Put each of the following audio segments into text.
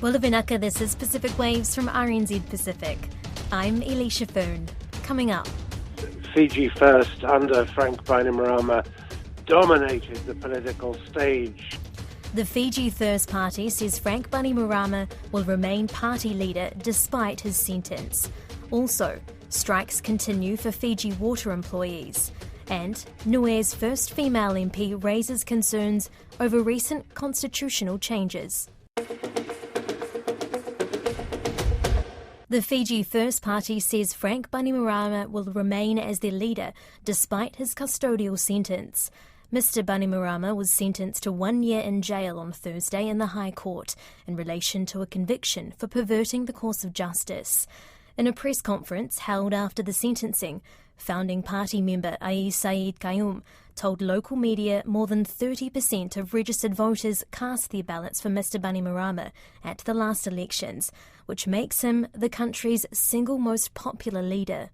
Wulavinaka, this is Pacific Waves from RNZ Pacific. I'm Elisha Foon. Coming up. FijiFirst under Frank Bainimarama dominated the political stage. The FijiFirst Party says Frank Bainimarama will remain party leader despite his sentence. Also, strikes continue for Fiji Water employees. And Niue's first female MP raises concerns over recent constitutional changes. The FijiFirst Party says Frank Bainimarama will remain as their leader despite his custodial sentence. Mr Bainimarama was sentenced to 1 year in jail on Thursday in the High Court in relation to a conviction for perverting the course of justice. In a press conference held after the sentencing, founding party member Saeed Qayyum told local media more than 30% of registered voters cast their ballots for Mr Bainimarama at the last elections, which makes him the country's single most popular leader.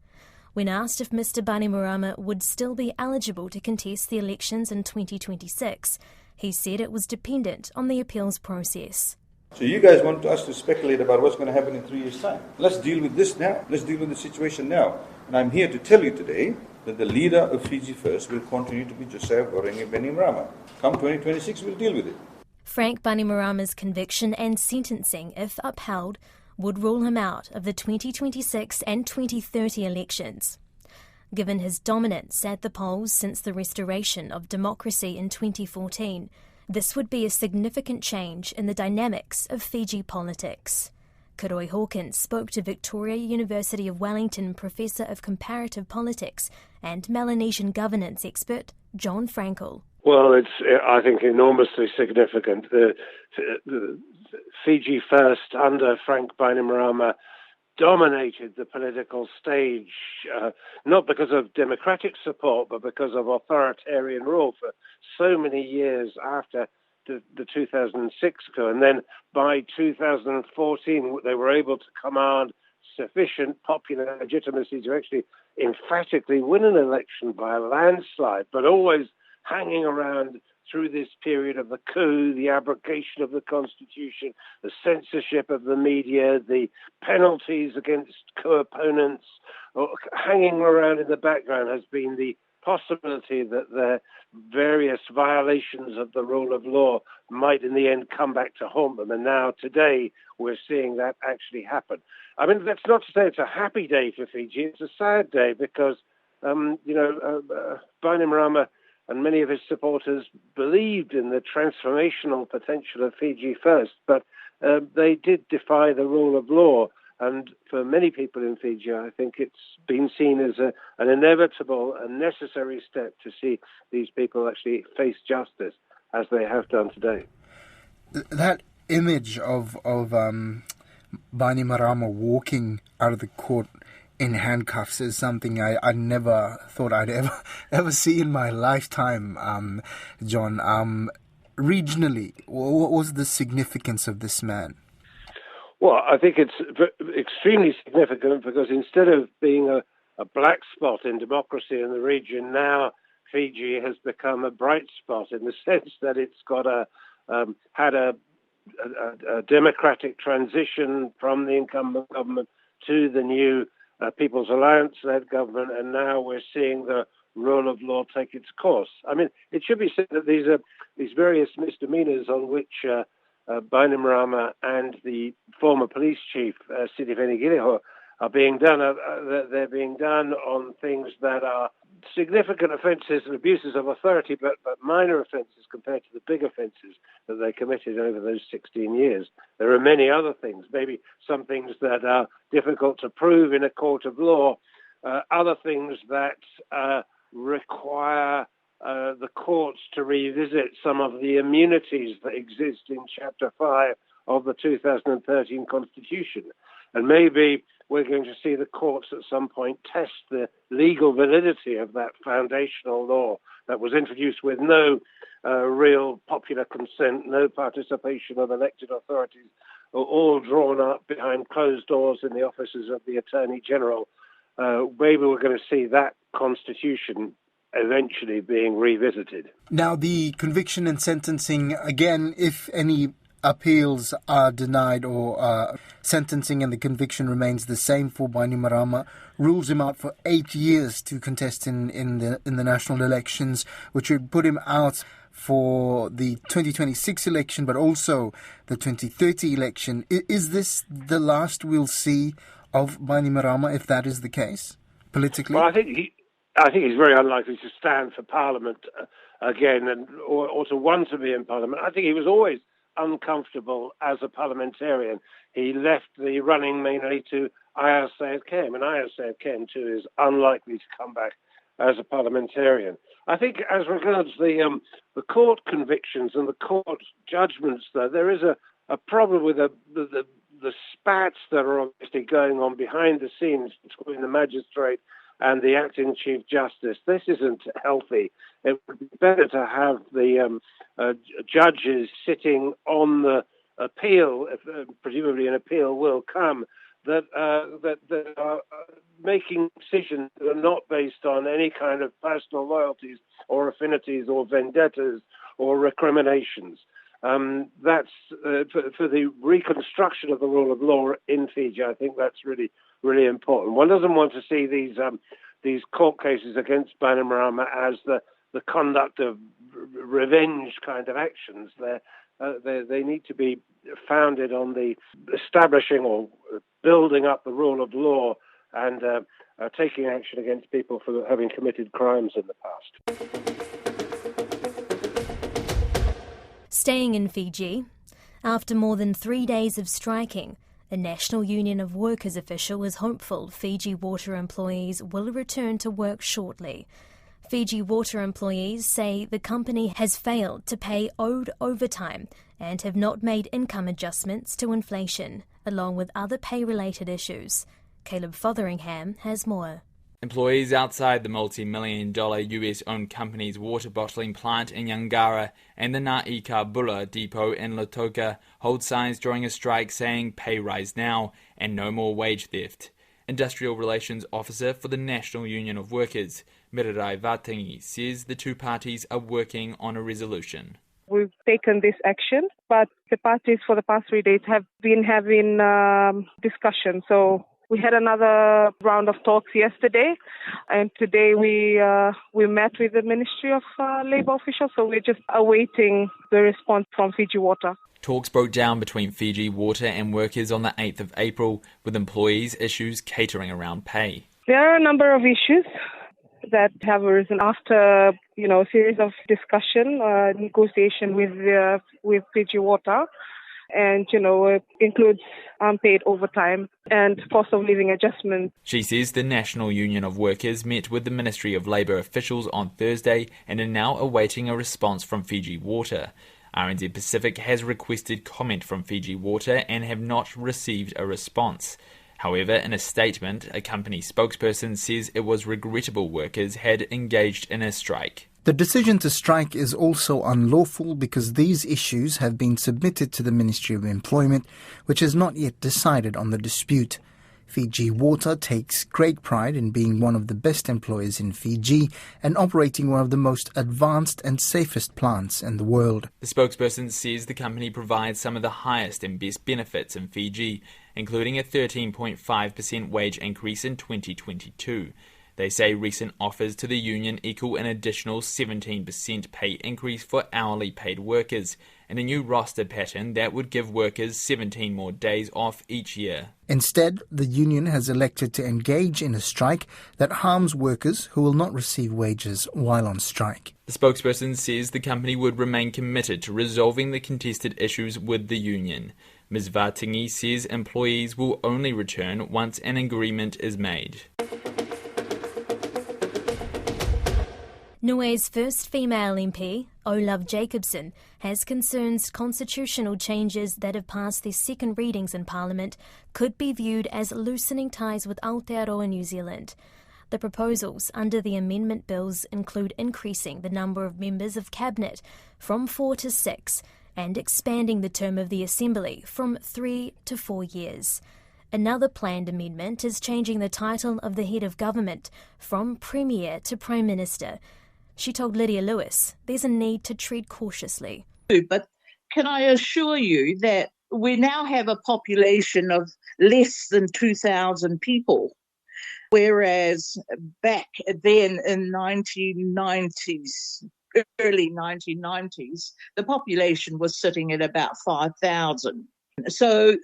When asked if Mr Bainimarama would still be eligible to contest the elections in 2026, he said it was dependent on the appeals process. So you guys want us to speculate about what's going to happen in 3 years' time. Let's deal with this now. Let's deal with the situation now. And I'm here to tell you today that the leader of FijiFirst will continue to be Joseph Bainimarama. Come 2026, we'll deal with it. Frank Bainimarama's conviction and sentencing, if upheld, would rule him out of the 2026 and 2030 elections. Given his dominance at the polls since the restoration of democracy in 2014, this would be a significant change in the dynamics of Fiji politics. Kiroi Hawkins spoke to Victoria University of Wellington Professor of Comparative Politics and Melanesian governance expert John Frankel. Well, it's, I think, enormously significant. The FijiFirst under Frank Bainimarama dominated the political stage, not because of democratic support, but because of authoritarian rule for so many years after the 2006 coup. And then by 2014, they were able to command sufficient popular legitimacy to actually emphatically win an election by a landslide, but always hanging around through this period of the coup, the abrogation of the constitution, the censorship of the media, the penalties against coup opponents. Hanging around in the background has been the possibility that the various violations of the rule of law might in the end come back to haunt them. And now today we're seeing that actually happen. I mean, that's not to say it's a happy day for Fiji. It's a sad day because, Bainimarama and many of his supporters believed in the transformational potential of FijiFirst, but they did defy the rule of law. And for many people in Fiji, I think it's been seen as an inevitable and necessary step to see these people actually face justice, as they have done today. That image of Bainimarama walking out of the court in handcuffs is something I never thought I'd ever see in my lifetime, John. Regionally, what was the significance of this man? Well, I think it's extremely significant because instead of being a black spot in democracy in the region, now Fiji has become a bright spot in the sense that it's got had a democratic transition from the incumbent government to the new People's Alliance-led government, and now we're seeing the rule of law take its course. I mean, it should be said that these various misdemeanors on which Bainimarama and the former police chief, Siti Venigiliho, are being done. They're being done on things that are significant offences and abuses of authority, but minor offences compared to the big offences that they committed over those 16 years. There are many other things, maybe some things that are difficult to prove in a court of law, other things that require the courts to revisit some of the immunities that exist in Chapter 5 of the 2013 Constitution. And maybe we're going to see the courts at some point test the legal validity of that foundational law that was introduced with no real popular consent, no participation of elected authorities, all drawn up behind closed doors in the offices of the Attorney General. Maybe we're going to see that constitution eventually being revisited. Now, the conviction and sentencing, again, if any appeals are denied or sentencing and the conviction remains the same for Bainimarama, rules him out for 8 years to contest in the national elections, which would put him out for the 2026 election, but also the 2030 election. Is this the last we'll see of Bainimarama, if that is the case, politically? Well, I think he's very unlikely to stand for Parliament again, or to want to be in Parliament. I think he was always uncomfortable as a parliamentarian. He left the running mainly to Ayar Sayed Kem, and Ayar Sayed Kem too is unlikely to come back as a parliamentarian. I think as regards the court convictions and the court judgments, though, there is a problem with the spats that are obviously going on behind the scenes between the magistrate and the acting Chief Justice. This isn't healthy. It would be better to have the judges sitting on the appeal, if, presumably an appeal will come, that are making decisions that are not based on any kind of personal loyalties or affinities or vendettas or recriminations. That's for the reconstruction of the rule of law in Fiji. I think that's really, really important. One doesn't want to see these court cases against Bainimarama as the conduct of revenge kind of actions. They need to be founded on the establishing or building up the rule of law and taking action against people for having committed crimes in the past. Staying in Fiji, after more than 3 days of striking, a National Union of Workers official is hopeful Fiji Water employees will return to work shortly. Fiji Water employees say the company has failed to pay owed overtime and have not made income adjustments to inflation, along with other pay-related issues. Caleb Fotheringham has more. Employees outside the multi-million-dollar US-owned company's water bottling plant in Yangara and the Niue Bulla depot in Lautoka hold signs during a strike saying pay rise now and no more wage theft. Industrial Relations Officer for the National Union of Workers, Mirirai Vatingi, says the two parties are working on a resolution. We've taken this action, but the parties for the past 3 days have been having discussions. So we had another round of talks yesterday, and today we met with the Ministry of Labour officials, so we're just awaiting the response from Fiji Water. Talks broke down between Fiji Water and workers on the 8th of April, with employees' issues catering around pay. There are a number of issues that have arisen after, a series of discussion, negotiation with Fiji Water. And, it includes unpaid overtime and cost of living adjustments. She says the National Union of Workers met with the Ministry of Labour officials on Thursday and are now awaiting a response from Fiji Water. RNZ Pacific has requested comment from Fiji Water and have not received a response. However, in a statement, a company spokesperson says it was regrettable workers had engaged in a strike. The decision to strike is also unlawful because these issues have been submitted to the Ministry of Employment, which has not yet decided on the dispute. Fiji Water takes great pride in being one of the best employers in Fiji and operating one of the most advanced and safest plants in the world. The spokesperson says the company provides some of the highest and best benefits in Fiji, including a 13.5% wage increase in 2022. They say recent offers to the union equal an additional 17% pay increase for hourly paid workers and a new roster pattern that would give workers 17 more days off each year. Instead, the union has elected to engage in a strike that harms workers who will not receive wages while on strike. The spokesperson says the company would remain committed to resolving the contested issues with the union. Ms. Vatingi says employees will only return once an agreement is made. Niue's first female MP, Olaf Jacobson, has concerns constitutional changes that have passed their second readings in Parliament could be viewed as loosening ties with Aotearoa New Zealand. The proposals under the amendment bills include increasing the number of members of Cabinet from 4 to 6 and expanding the term of the Assembly from 3 to 4 years. Another planned amendment is changing the title of the head of government from Premier to Prime Minister. She told Lydia Lewis there's a need to tread cautiously. But can I assure you that we now have a population of less than 2,000 people, whereas back then in 1990s, early 1990s, the population was sitting at about 5,000. So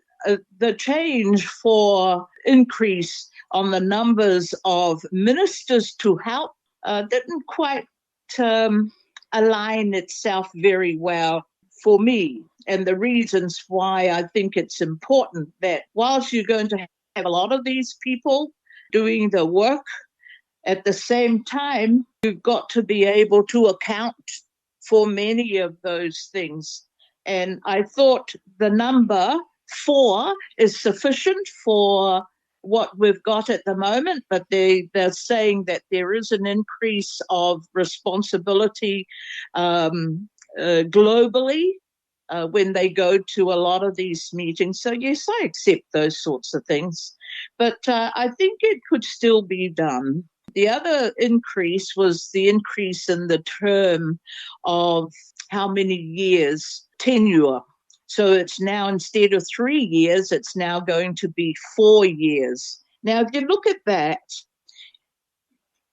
the change for increase on the numbers of ministers to help didn't quite align itself very well for me. And the reasons why I think it's important that whilst you're going to have a lot of these people doing the work, at the same time, you've got to be able to account for many of those things. And I thought the number 4 is sufficient for what we've got at the moment, but they're saying that there is an increase of responsibility globally when they go to a lot of these meetings. So yes, I accept those sorts of things, but I think it could still be done. The other increase was the increase in the term of how many years tenure. So it's now, instead of 3 years, it's now going to be 4 years. Now, if you look at that,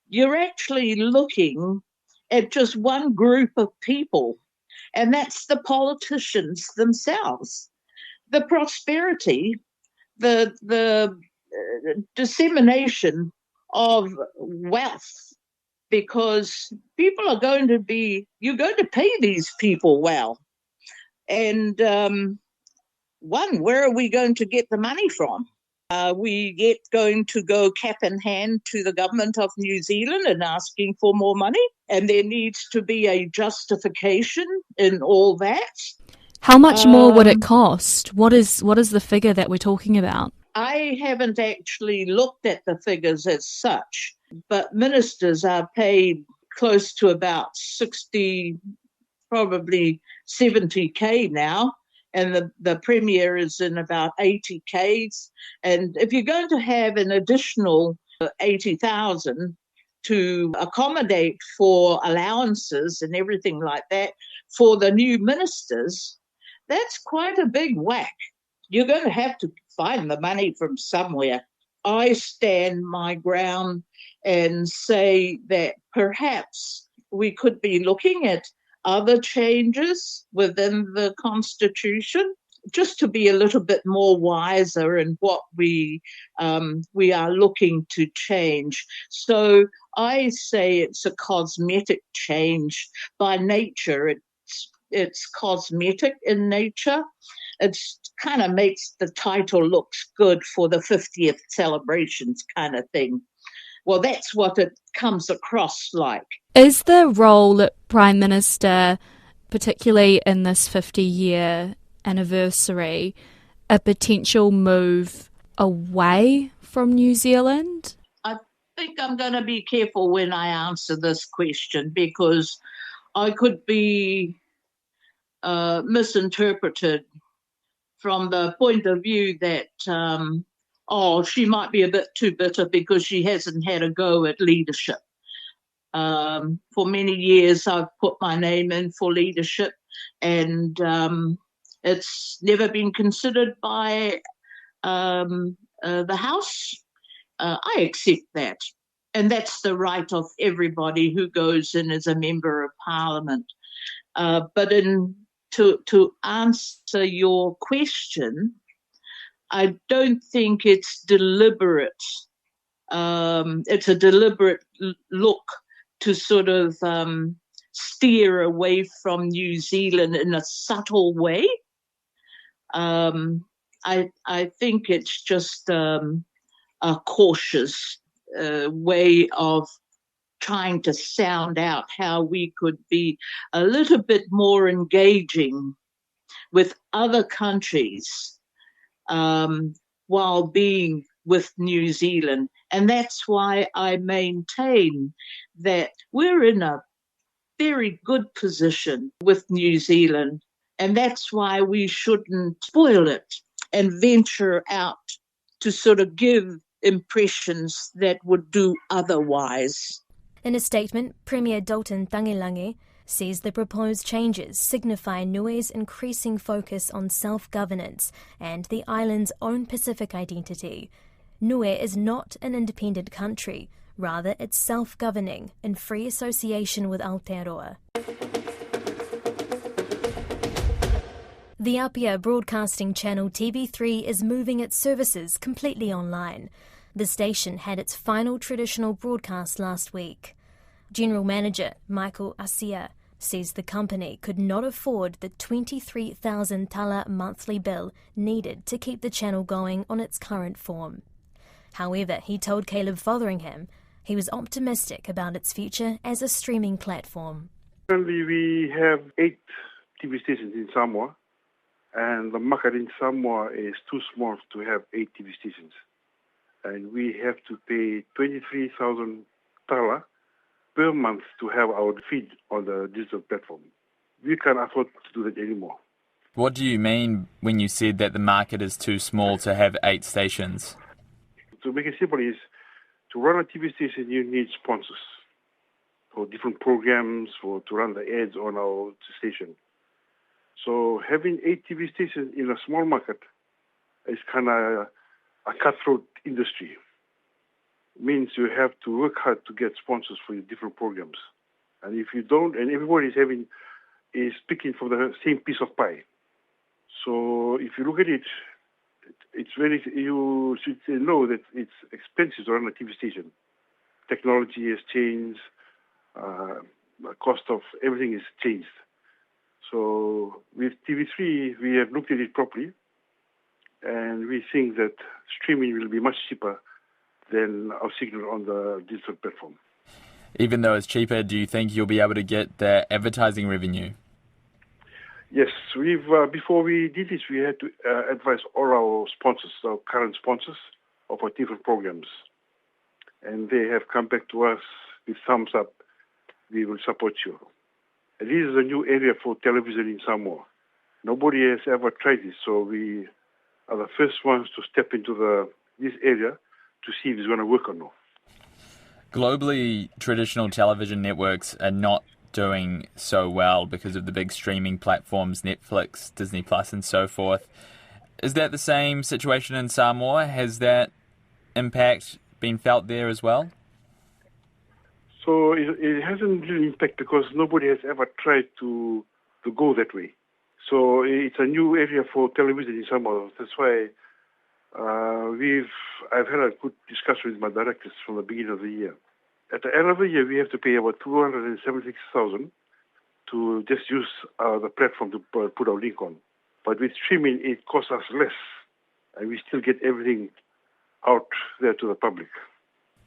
you're actually looking at just one group of people, and that's the politicians themselves. The prosperity, the dissemination of wealth, because people are going to be, you're going to pay these people well. And where are we going to get the money from? We going to go cap in hand to the government of New Zealand and asking for more money, and there needs to be a justification in all that. How much more would it cost? What is the figure that we're talking about? I haven't actually looked at the figures as such, but ministers are paid close to about 60, probably 70K now, and the Premier is in about 80Ks. And if you're going to have an additional 80,000 to accommodate for allowances and everything like that for the new ministers, that's quite a big whack. You're going to have to find the money from somewhere. I stand my ground and say that perhaps we could be looking at other changes within the Constitution, just to be a little bit more wiser in what we are looking to change. So I say it's a cosmetic change by nature. It's cosmetic in nature. It kind of makes the title looks good for the 50th celebrations kind of thing. Well, that's what it comes across like. Is the role Prime Minister, particularly in this 50-year anniversary, a potential move away from New Zealand? I think I'm going to be careful when I answer this question, because I could be misinterpreted from the point of view that, she might be a bit too bitter because she hasn't had a go at leadership. For many years, I've put my name in for leadership, and it's never been considered by the House. I accept that. And that's the right of everybody who goes in as a member of Parliament. But to answer your question, I don't think it's deliberate. It's a deliberate look to sort of steer away from New Zealand in a subtle way. I think it's just a cautious way of trying to sound out how we could be a little bit more engaging with other countries while being with New Zealand. And that's why I maintain that we're in a very good position with New Zealand, and that's why we shouldn't spoil it and venture out to sort of give impressions that would do otherwise. In a statement, Premier Dalton Tangilange says the proposed changes signify Niue's increasing focus on self-governance and the island's own Pacific identity. Niue is not an independent country, rather it's self-governing in free association with Aotearoa. The Apia Broadcasting channel TV3 is moving its services completely online. The station had its final traditional broadcast last week. General Manager Michael Asia says the company could not afford the 23,000 tala monthly bill needed to keep the channel going on its current form. However, he told Caleb Fotheringham he was optimistic about its future as a streaming platform. Currently, we have 8 TV stations in Samoa, and the market in Samoa is too small to have 8 TV stations. And we have to pay 23,000 tala per month to have our feed on the digital platform. We can't afford to do that anymore. What do you mean when you said that the market is too small to have 8 stations? To make it simple is, to run a TV station, you need sponsors for different programs, to run the ads on our station. So having 8 TV stations in a small market is kind of a cutthroat industry. It means you have to work hard to get sponsors for your different programs. And if you don't, and everybody is picking from the same piece of pie. So if you look at it, you should know that it's expensive to run a TV station. Technology has changed, the cost of everything has changed. So with TV3, we have looked at it properly, and we think that streaming will be much cheaper than our signal on the digital platform. Even though it's cheaper, do you think you'll be able to get the advertising revenue? Yes, before we did this, we had to advise all our sponsors, our current sponsors of our different programs. And they have come back to us with thumbs up. We will support you. And this is a new area for television in Samoa. Nobody has ever tried this, so we are the first ones to step into this area to see if it's going to work or not. Globally, traditional television networks are not doing so well because of the big streaming platforms, Netflix, Disney Plus, and so forth. Is that the same situation in Samoa? Has that impact been felt there as well? So it hasn't really impacted because nobody has ever tried to go that way. So it's a new area for television in Samoa. That's why I've had a good discussion with my directors from the beginning of the year. At the end of the year, we have to pay about $276,000 to just use the platform to put our link on. But with streaming, it costs us less, and we still get everything out there to the public.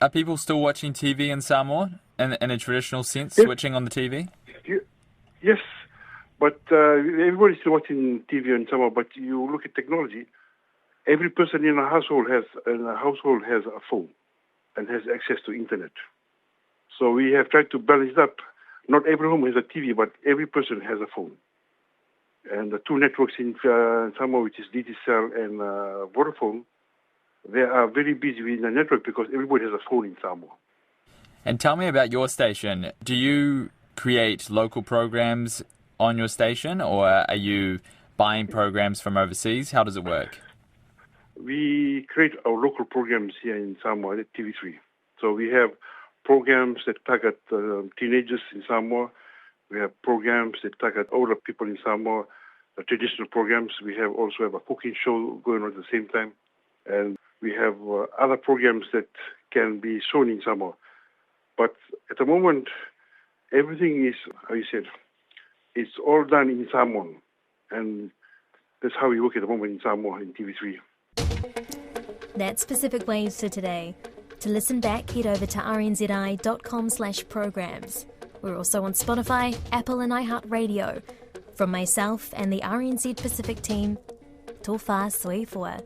Are people still watching TV in Samoa in a traditional sense, switching on the TV? Yes, but everybody's still watching TV in Samoa. But you look at technology, every person in a household has a phone and has access to internet. So we have tried to balance it up. Not every home has a TV, but every person has a phone. And the 2 networks in Samoa, which is DTCell and Vodafone, they are very busy with the network because everybody has a phone in Samoa. And tell me about your station. Do you create local programs on your station, or are you buying programs from overseas? How does it work? We create our local programs here in Samoa at TV3. So we have programs that target teenagers in Samoa. We have programs that target older people in Samoa, the traditional programs. We also have a cooking show going on at the same time. And we have other programs that can be shown in Samoa. But at the moment, everything is, it's all done in Samoan. And that's how we work at the moment in Samoa, in TV3. That's Pacific Waves for today. To listen back, head over to rnzi.com/programs. We're also on Spotify, Apple and iHeartRadio. From myself and the RNZ Pacific team, tō whā soifua.